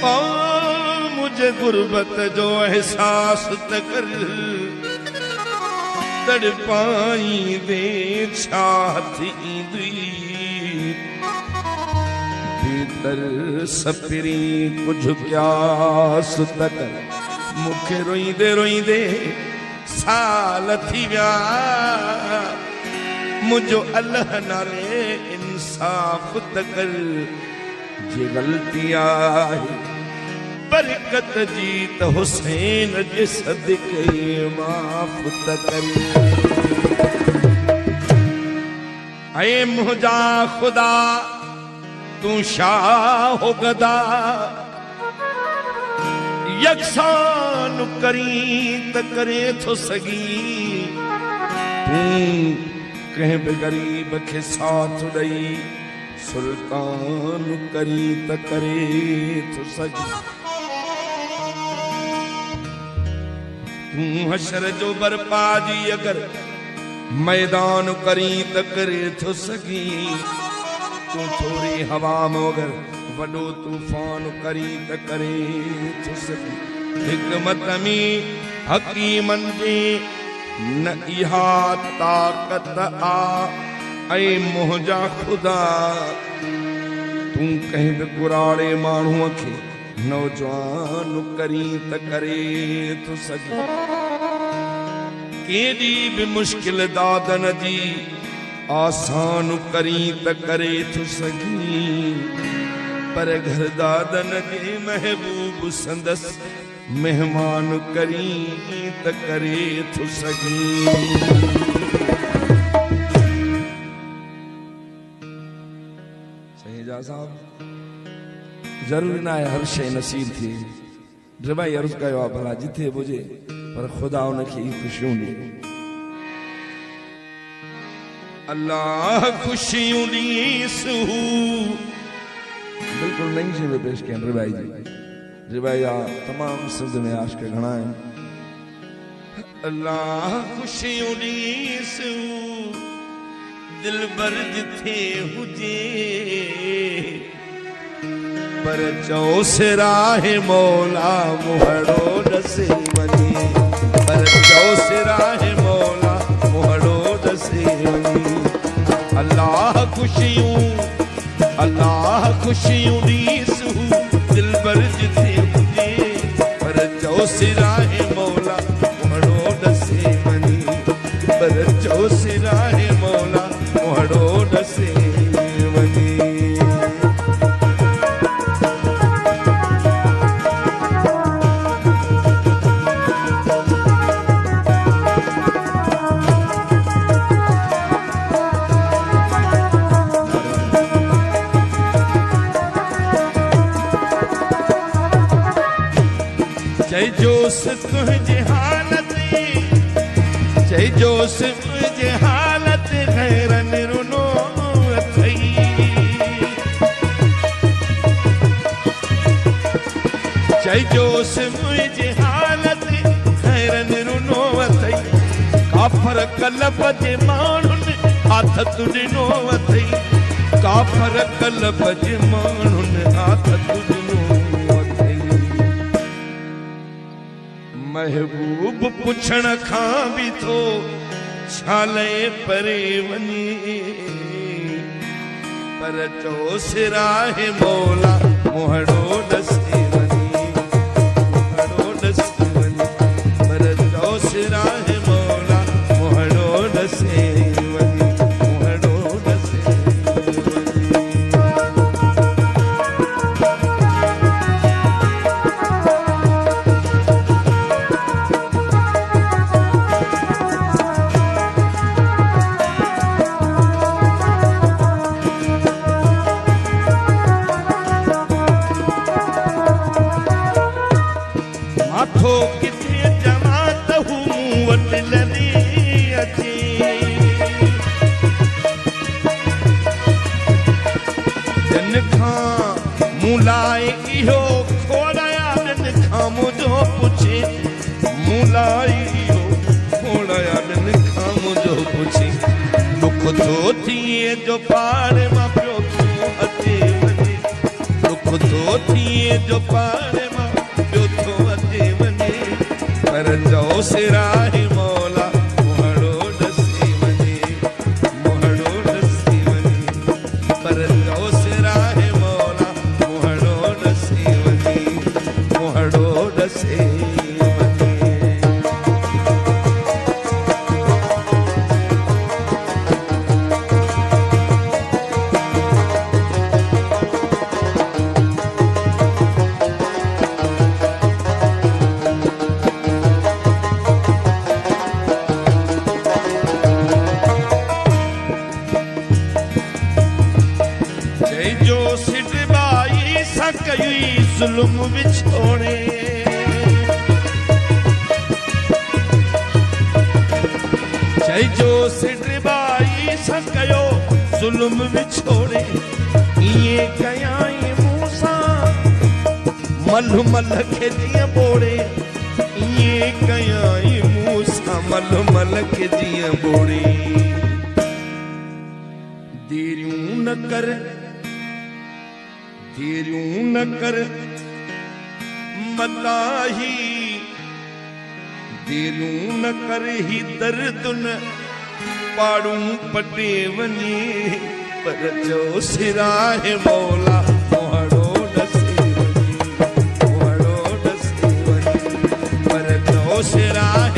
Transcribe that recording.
और मुझे गुर्बत जो एहसास त कर तड़पाई दे छाती दी भीतर सपरी कुछ प्यास त कर मुखे रोईंदे साल थी विया मुझो अल्लाह नाले इंसाफ त कर जे गलती आहे बरकत जी त हुसैन जे सदके माफ त कर ऐ मुझा खुदा तू शाह हो गदा यकसान करी त करे थो सगी तू कहीं भी गरीब के साथ दई सुल्तान करी त करे तो सगी तू हशर जो बरपा जी अगर मैदान करी त करे तो सगी तू थोड़ी हवा मगर वडो तूफान करी त करे तो सगी हिकमत में हकीमन जे न इहा ताकत आ ऐ मुझा खुदा तू कहीं भी कुराड़े माण्हूअ खे नौजवान करी त करे तो सगी केॾी भी मुश्किल दादन जी आसान करी त करे तो सगी पर घर दादन जे महबूब संदस मेहमान करी त करे तो सगी सहीजा साहब जरूरी ना है हर शय नसीब थी जबाई अर्ज कयो आहे भला जिथे बुझे पर खुदा उनखे ई खुशियूं ॾे अल्लाह खुशियूं ॾीसू बिल्कुल नई शइ में पेश कयनि रिबाई जी रिबाई जा तमाम सिंध में आशिक घणा आहिनि अल्लाह खुशियूं ॾीसू दिल बर जिथे हुजे पर चौसिराहे मौला मुहड़ो डसे वञे पर चौसिराहे मौला मुहड़ो डसे वञे अल्लाह खुशियूं ॾीसू दिल बर जिथे हुजे पर चौसिराहे मौला मुहड़ो डसे वञे पर चौसिराहे मौला मुहड़ो डसे वञे चई जोश तुझे हालत चई जोश तुझे हालत खैरन रुनो अथई चई जोश मुझे हालत खैरन रुनो अथई काफर कलब जे माण्हुनि हाथ तुॾिनो अथई काफर कलब जे माण्हुनि हाथ तुॾिनो महबूब पुछण खां भी थो छाले परे वञे पर चौसिराहे मौला मुहड़ो डसे वञे मुहड़ो डसे वञे पर चौसिराहे मौला मुहड़ो डसे वञे मुहड़ो डसे माथो किथे जमात हूं वट लड़ी अचे जन खां मुलाए इहो खोड़ाया जन खां मुझो पुछे मुलाए इहो खोड़ाया जन खां मुझो पुछे दुख थो थिए जो पार मां पियो अचे वञे दुख थो थिए कीअं जो पाणे मां ॿियो थो अचे वञे पर चओ सिराहे मौला मोहड़ो ॾसी वञे मोहड़ो ॾसी वञे पर चओ सिराहे मौला मोहड़ो ॾसी वञे मोहड़ो ॾसी ज़ुल्म विछोड़े चइजो सिटबाई सां कयो ज़ुल्म विछोड़े इएं कयाई मूं सां मल मल खे जीअं ॿोड़े इएं कयाई मूं सां मल मल खे जीअं ॿोड़े देरियूं न कर देरियूं न कर मताही देरियूं न कर ही दर्द न पाड़ूं पटे वञे पर चओ सिराहे मौला मोहड़ो ॾसी वञे मोहड़ो ॾसी वञे पर चओ सिराहे